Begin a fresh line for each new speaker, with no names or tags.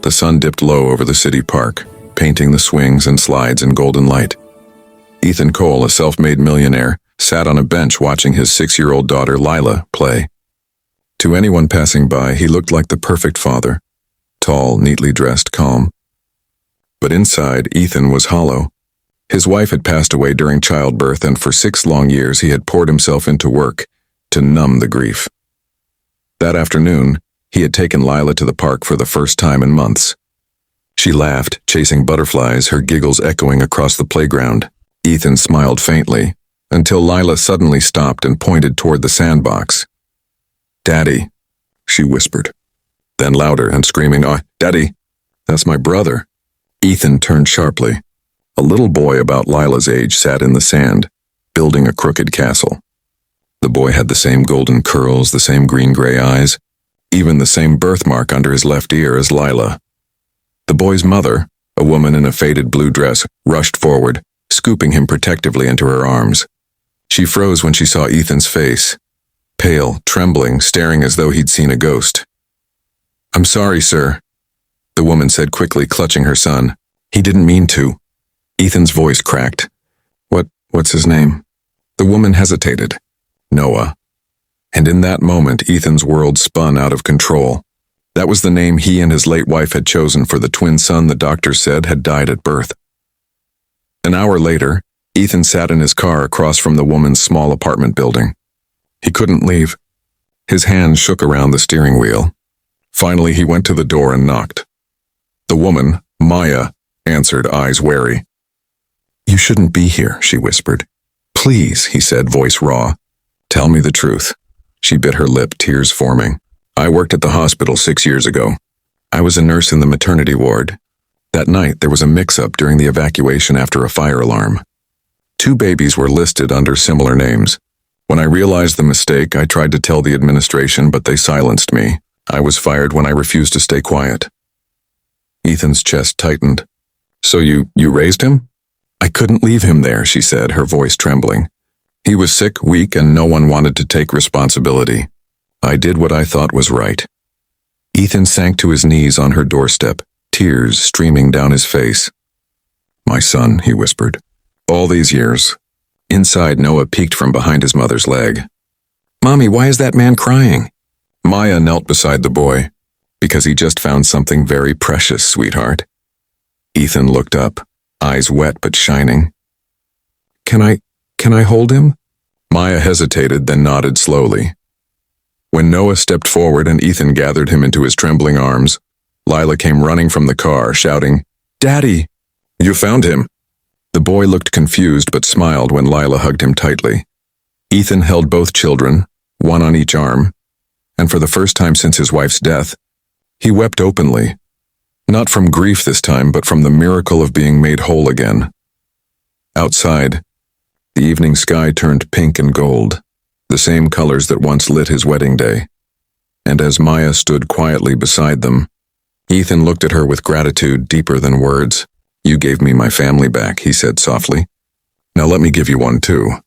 The sun dipped low over the city park, painting the swings and slides in golden light. Ethan Cole, a self-made millionaire, sat on a bench watching his 6-year-old daughter Lila play. To anyone passing by, he looked like the perfect father, tall, neatly dressed, calm. But inside, Ethan was hollow. His wife had passed away during childbirth, and for 6 long years he had poured himself into work to numb the grief. That afternoon, he had taken Lila to the park for the first time in months. She laughed, chasing butterflies, her giggles echoing across the playground. Ethan smiled faintly, until Lila suddenly stopped and pointed toward the sandbox. "Daddy," she whispered. Then louder and screaming, "Oh, Daddy, that's my brother." Ethan turned sharply. A little boy about Lila's age sat in the sand, building a crooked castle. The boy had the same golden curls, the same green-gray eyes, even the same birthmark under his left ear as Lila. The boy's mother, a woman in a faded blue dress, rushed forward, scooping him protectively into her arms. She froze when she saw Ethan's face, pale, trembling, staring as though he'd seen a ghost. "I'm sorry, sir," the woman said quickly, clutching her son. "He didn't mean to." Ethan's voice cracked. What's his name?" The woman hesitated. "Noah." And in that moment, Ethan's world spun out of control. That was the name he and his late wife had chosen for the twin son the doctor said had died at birth. An hour later, Ethan sat in his car across from the woman's small apartment building. He couldn't leave. His hands shook around the steering wheel. Finally, he went to the door and knocked. The woman, Maya, answered, eyes wary. "You shouldn't be here," she whispered. "Please," he said, voice raw. "Tell me the truth." She bit her lip, tears forming. "I worked at the hospital 6 years ago. I was a nurse in the maternity ward. That night, there was a mix-up during the evacuation after a fire alarm. 2 babies were listed under similar names. When I realized the mistake, I tried to tell the administration, but they silenced me. I was fired when I refused to stay quiet." Ethan's chest tightened. "So you raised him?" "I couldn't leave him there," she said, her voice trembling. "He was sick, weak, and no one wanted to take responsibility. I did what I thought was right." Ethan sank to his knees on her doorstep, tears streaming down his face. "My son," he whispered. "All these years." Inside, Noah peeked from behind his mother's leg. "Mommy, why is that man crying?" Maya knelt beside the boy. "Because he just found something very precious, sweetheart." Ethan looked up, eyes wet but shining. Can I hold him?" Maya hesitated, then nodded slowly. When Noah stepped forward and Ethan gathered him into his trembling arms, Lila came running from the car, shouting, "Daddy! You found him!" The boy looked confused but smiled when Lila hugged him tightly. Ethan held both children, one on each arm, and for the first time since his wife's death, he wept openly. Not from grief this time, but from the miracle of being made whole again. Outside, the evening sky turned pink and gold, the same colors that once lit his wedding day. And as Maya stood quietly beside them, Ethan looked at her with gratitude deeper than words. "You gave me my family back," he said softly. "Now let me give you one too."